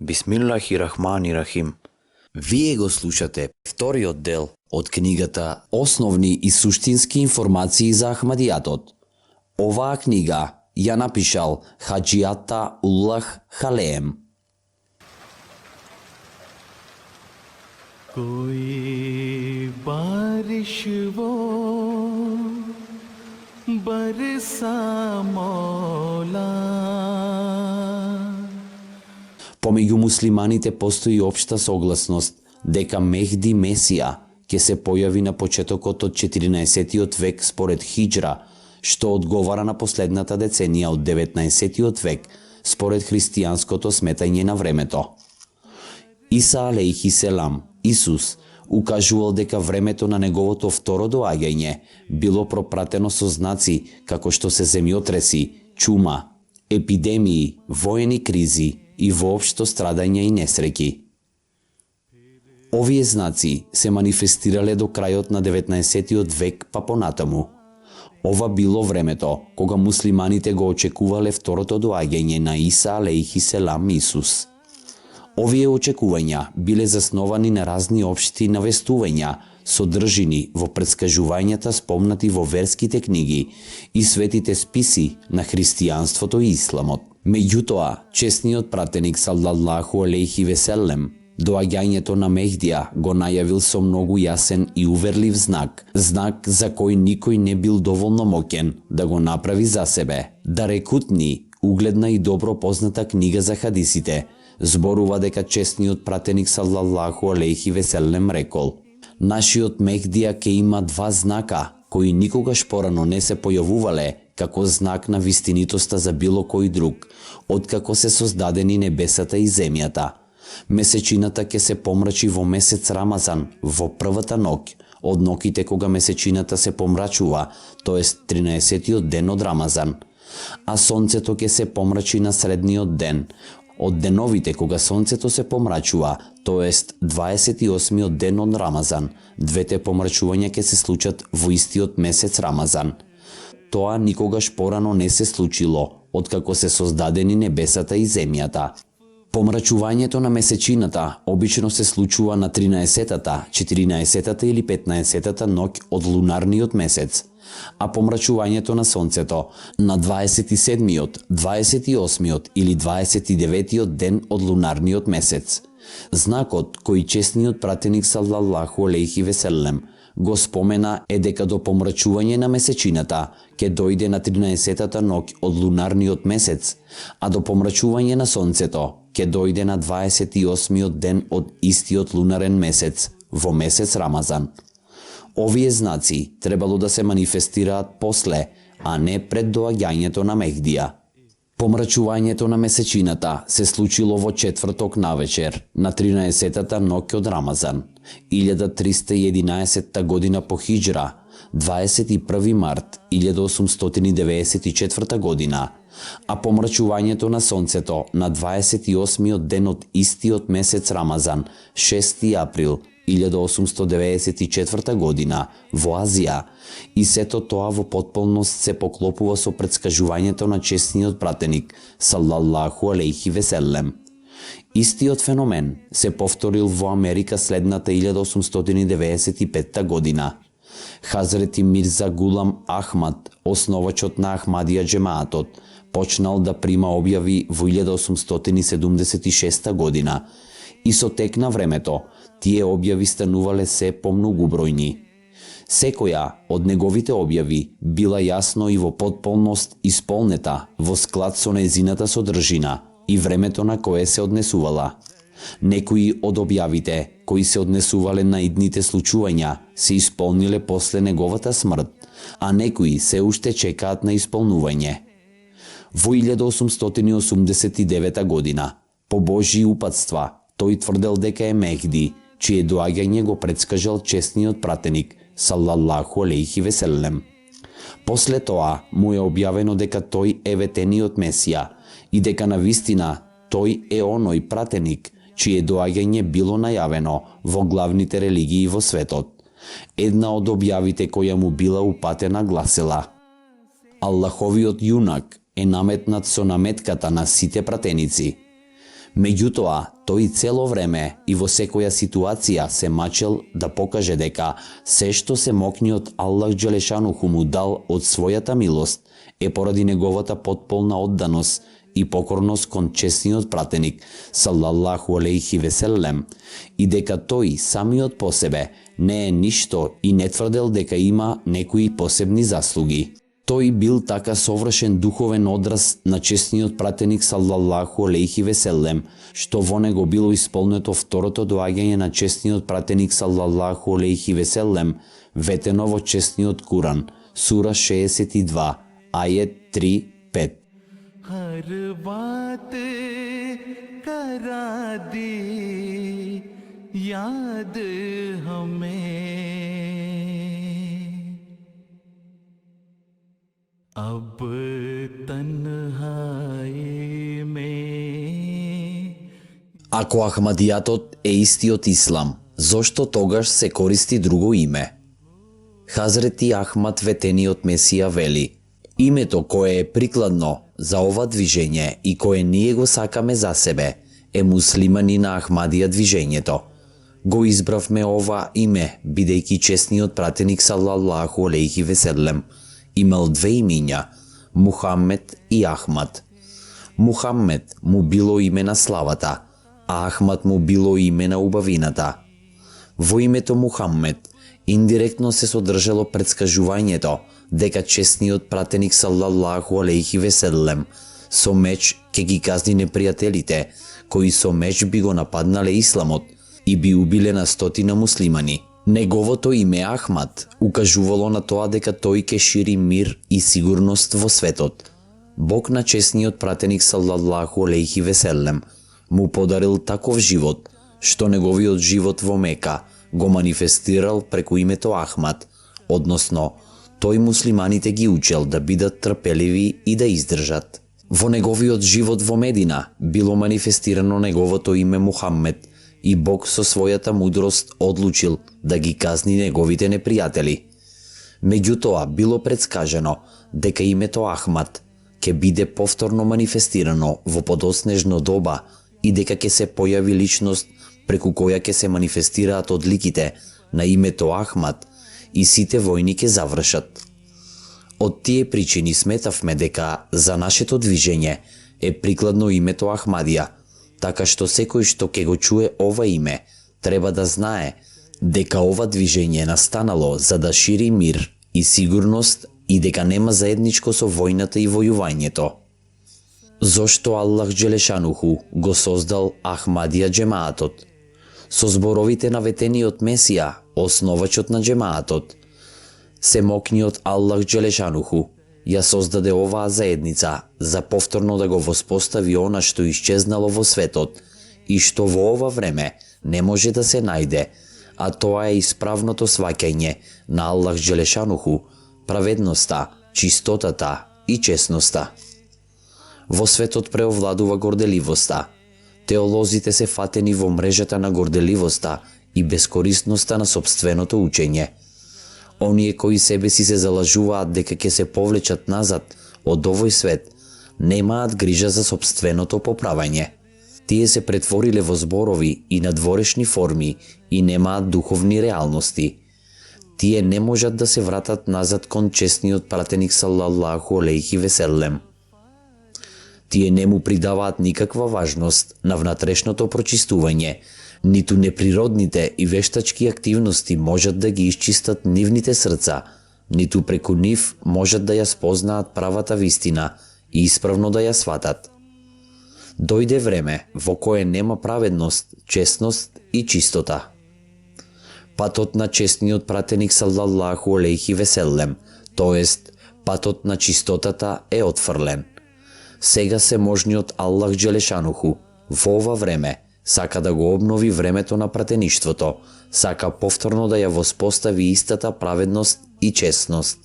Бисмиллахи-рахмани-рахим. Вие го слушате вториот дел од книгата Основни и суштински информации за Ахмадијатот. Оваа книга ја напишал Хаџијата Уллах Халеем. कोई बारिश वो बरसा मौला. Помеѓу муслиманите постои општа согласност дека Мехди Месија ќе се појави на почетокот од 14-тиот век според Хиџра, што одговара на последната деценија од 19-тиот век според христијанското сметање на времето. Иса алейхи селам, Исус, укажувал дека времето на неговото второ доаѓање било пропратено со знаци како што се земјотреси, чума, епидемии, воени кризи и воопшто страдања и несреќи. Овие знаци се манифестирале до крајот на 19-тиот век па понатаму. Ова било времето кога муслиманите го очекувале второто доаѓање на Иса алейхи селам Исус. Овие очекувања биле засновани на разни општи навестувања, содржини во претскажувањата спомнати во верските книги и светите списи на христијанството и исламот. Меѓутоа, чесниот пратеник саллаллаху алейхи веселем доаѓањето на Мехдија го најавил со многу јасен и уверлив знак за кој никој не бил доволно моќен да го направи за себе. Дарекутни, угледна и добро позната книга за хадисите, зборува дека чесниот пратеник саллаллаху алейхи веселем рекол: нашиот Мехдија ќе има два знака кои никогаш порано не се појавувале како знак на вистинитоста за било кој друг, откако се создадени небесата и земјата. Месечината ќе се помрачи во месец Рамазан, во првата ноќ, од ноќите кога месечината се помрачува, тоест 13-тиот ден од Рамазан. А сонцето ќе се помрачи на средниот ден, од деновите кога сонцето се помрачува, тоест 28-тиот ден од Рамазан. Двете помрачувања ќе се случат во истиот месец Рамазан. Тоа никогаш порано не се случило, откако се создадени небесата и земјата. Помрачувањето на месечината обично се случува на 13-тата, 14-тата или 15-тата ноќ од лунарниот месец, а помрачувањето на сонцето на 27-тиот, 28-тиот или 29-тиот ден од лунарниот месец. Знакот кој чесниот пратеник саллаллаху алейхи веселем го спомена е дека до помрачување на месечината ќе дојде на 13-тата ноќ од лунарниот месец, а до помрачување на сонцето ќе дојде на 28-тиот ден од истиот лунарен месец, во месец Рамазан. Овие знаци требало да се манифестираат после, а не пред доаѓањето на Мехдија. Помрачувањето на месечината се случило во четврток навечер, на 13-тата ноќ од Рамазан, 1311 година по Хиџра, 21 март 1894 година, а помрачувањето на сонцето на 28-тиот ден од истиот месец Рамазан, 6 април 1894 година, во Азија, и сето тоа во потполност се поклопува со претскажувањето на чесниот пратеник, саллаллаху алейхи веселем. Истиот феномен се повторил во Америка следната 1895 година. Хазрети Мирза Гулам Ахмад, основачот на Ахмадија джемаатот, почнал да прима објави во 1876 година и со тек на времето тие објави станувале се помногубројни. Секоја од неговите објави била јасно и во потполност исполнета во склад со нејзината содржина и времето на кое се однесувала. Некои од објавите кои се однесувале на идните случувања се исполниле после неговата смрт, а некои се уште чекаат на исполнување. Во 1889 година, по Божји упатства, тој тврдел дека е Мехди, чие доаѓање го претскажал честниот пратеник, саллаллаху алейхи веселем. После тоа му е објавено дека тој е ветениот Месија и дека навистина тој е оној пратеник, чие доаѓање било најавено во главните религии во светот. Една од објавите која му била упатена гласела: Аллаховиот јунак е наметнат со наметката на сите пратеници. Меѓутоа, тој цело време и во секоја ситуација се мачел да покаже дека се што се мокниот Аллах Джелешануху му дал од својата милост е поради неговата потполна одданост и покорност кон честниот пратеник салаллаху алейхи веселем и дека тој самиот по себе не е ништо и не тврдел дека има некои посебни заслуги. Тој бил така совршен духовен одраз на честниот пратеник салаллаху алейхи веселем, што во него било исполнето второто доаѓање на честниот пратеник салаллаху алейхи веселем, ветено во честниот Куран, сура 62, ајет 3-5. हर बात करा दी याद हमें अब तन्हाई में. Ако Ахмадијатот е истиот ислам, зошто тогаш се користи друго име? Хазрети Ахмад ветениот Месија вели: името кое е прикладно за ова движење и кое ние го сакаме за себе е муслимани на Ахмадија движењето. Го избравме ова име бидејќи честниот пратеник салаллаху алейхи веселем имал две имиња, Мухаммед и Ахмад. Мухаммед му било име на славата, а Ахмад му било име на убавината. Во името Мухаммед индиректно се содржало претскажувањето дека честниот пратеник салаллаху алейхи веселем со меч ќе ги казни непријателите кои со меч би го нападнале исламот и би убиле на стотина муслимани. Неговото име Ахмад укажувало на тоа дека тој ќе шири мир и сигурност во светот. Бог на честниот пратеник салаллаху алейхи веселем му подарил таков живот, што неговиот живот во Мека го манифестирал преку името Ахмад, односно, тој муслиманите ги учел да бидат трпеливи и да издржат. Во неговиот живот во Медина било манифестирано неговото име Мухаммед и Бог со својата мудрост одлучил да ги казни неговите непријатели. Меѓутоа било предскажено дека името Ахмад ќе биде повторно манифестирано во подоснежно доба и дека ќе се појави личност преку која ќе се манифестираат одликите на името Ахмад и сите војни ќе завршат. Од тие причини сметавме дека за нашето движење е прикладно името Ахмадија, така што секој што ќе го чуе ова име треба да знае дека ова движење е настанало за да шири мир и сигурност и дека нема заедничко со војната и војувањето. Зошто Аллах Джелешануху го создал Ахмадија джемаатот? Со зборовите наветениот Месија, основачот на джемаатот, Семокниот Аллах Джелешануху ја создаде оваа заедница за повторно да го воспостави она што исчезнало во светот и што во ова време не може да се најде, а тоа е исправното сваќање на Аллах Джелешануху, праведноста, чистотата и честноста. Во светот преовладува горделивоста. Теолозите се фатени во мрежата на горделивоста и бескорисноста на сопственото учење. Оние кои себе си се залажуваат дека ќе се повлечат назад од овој свет, немаат грижа за сопственото поправање. Тие се претвориле во зборови и надворешни форми и немаат духовни реалности. Тие не можат да се вратат назад кон честниот пратеник салаллаху алейхи веселем. Тие не му придаваат никаква важност на внатрешното прочистување, ниту неприродните и вештачки активности можат да ги исчистат нивните срца, ниту преку нив можат да ја спознаат правата вистина и исправно да ја сватат. Дојде време во кое нема праведност, честност и чистота. Патот на честниот пратеник салаллаху алейхи веселем, тоест патот на чистотата е отфрлен. Сега се можниот Аллах Джелешануху во ова време сака да го обнови времето на пратеништвото, сака повторно да ја воспостави истата праведност и честност.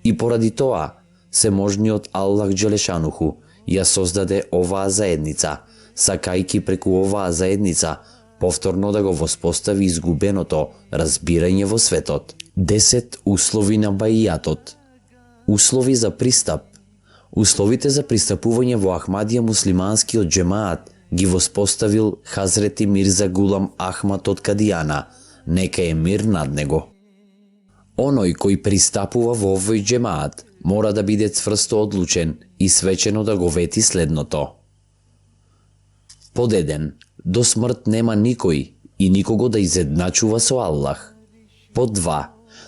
И поради тоа, Всеможниот Аллах Джелешануху ја создаде оваа заедница, сакајки преку оваа заедница повторно да го воспостави изгубеното разбирање во светот. 10 услови на баијатот. Услови за пристап. Условите за пристапување во Ахмадија муслиманскиот джемаат ги воспоставил Хазрети Мирза Гулам Ахмад од Кадијана, нека е мир над него. Оној кој пристапува во овој џемаат мора да биде цврсто одлучен и свечено да го вети следното. Под 1. До смрт нема никој и никого да изедначува со Аллах. Под 2.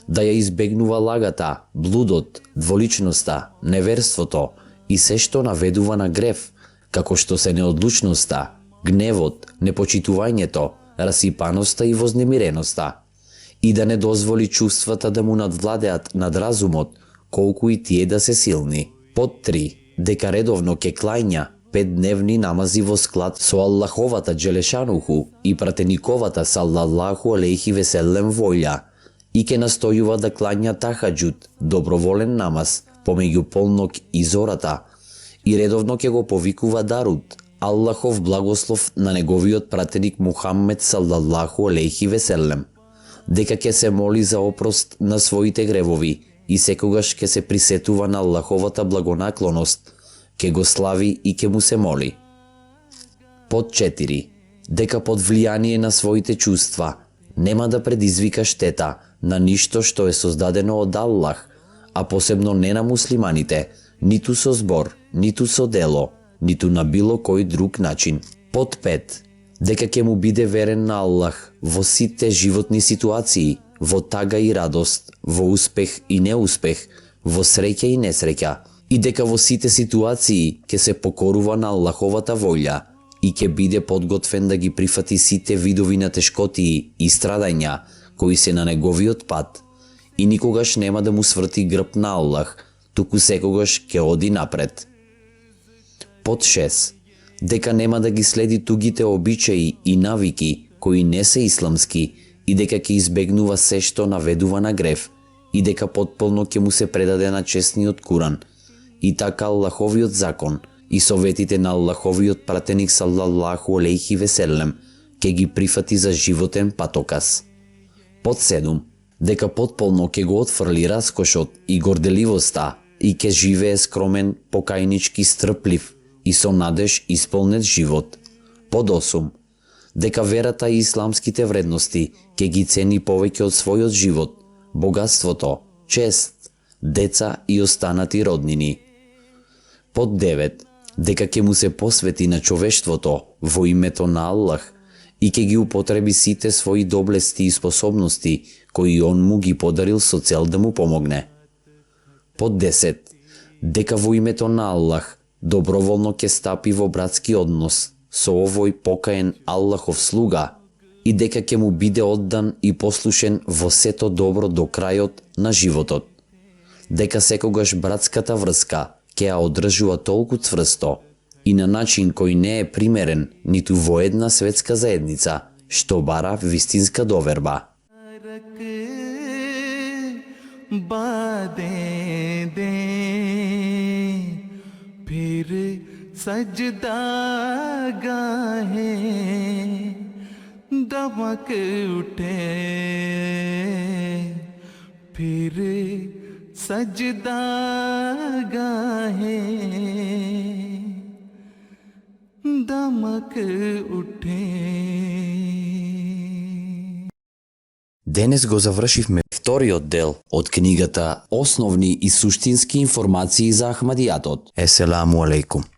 Да ја избегнува лагата, блудот, дволичноста, неверството и се што наведува на грев, како што се неодлучноста, гневот, непочитувањето, расипаноста и вознемиреноста, и да не дозволи чувствата да му надвладеат над разумот, колку и тие да се силни. Под 3. Дека редовно ке клања 5-дневни намази во склад со Аллаховата Джелешануху и пратениковата саллаллаху алейхи веселем волја и ке настојува да клања тахаджуд, доброволен намаз, помеѓу полнок и зората, и редовно ке го повикува даруд, Аллахов благослов на неговиот пратеник Мухаммед саллаллаху алейхи веселем, дека ке се моли за опрост на своите гревови и секогаш ке се присетува на Аллаховата благонаклоност, ке го слави и ке му се моли. Под 4. Дека под влијание на своите чувства нема да предизвика штета на ништо што е создадено од Аллах, а посебно не на муслиманите, ниту со збор, ниту со дело, ниту на било кој друг начин. Под 5. Дека ќе му биде верен на Аллах во сите животни ситуации, во тага и радост, во успех и неуспех, во среќа и несреќа, и дека во сите ситуации ќе се покорува на Аллаховата волја и ќе биде подготвен да ги прифати сите видови на тешкотии и страдања кои се на неговиот пат и никогаш нема да му сврти грб на Аллах, туку секогаш ќе оди напред. Под 6. Дека нема да ги следи тугите обичаи и навики кои не се исламски и дека ќе избегнува се што наведува на грев и дека потполно ќе му се предаде на честниот Куран и така Аллаховиот закон и советите на Аллаховиот пратеник саллаллаху алейхи веселем ќе ги прифати за животен патоказ. Под 7. Дека потполно ќе го отфрли раскошот и горделивоста и ќе живее скромен, покајнички, стрплив и со надеж исполнет живот. Под 8. Дека верата и исламските вредности ќе ги цени повеќе од својот живот, богатството, чест, деца и останати роднини. Под 9. Дека ќе му се посвети на човештвото во името на Аллах и ќе ги употреби сите своји доблести и способности кои он му ги подарил со цел да му помогне. Под 10. Дека во името на Аллах доброволно ќе стапи во братски однос со овој покаен Аллахов слуга и дека ќе му биде оддан и послушен во сето добро до крајот на животот. Дека секогаш братската врска ќе ја одржува толку цврсто и на начин кој не е примерен ниту во една светска заедница, што бара вистинска доверба. फिर सजदा गाहे दमक उठे फिर सजदा गाहे दमक उठे. Денес го завршивме вториот дел од книгата Основни и суштински информации за Ахмадијатот. Еселаму алейкум.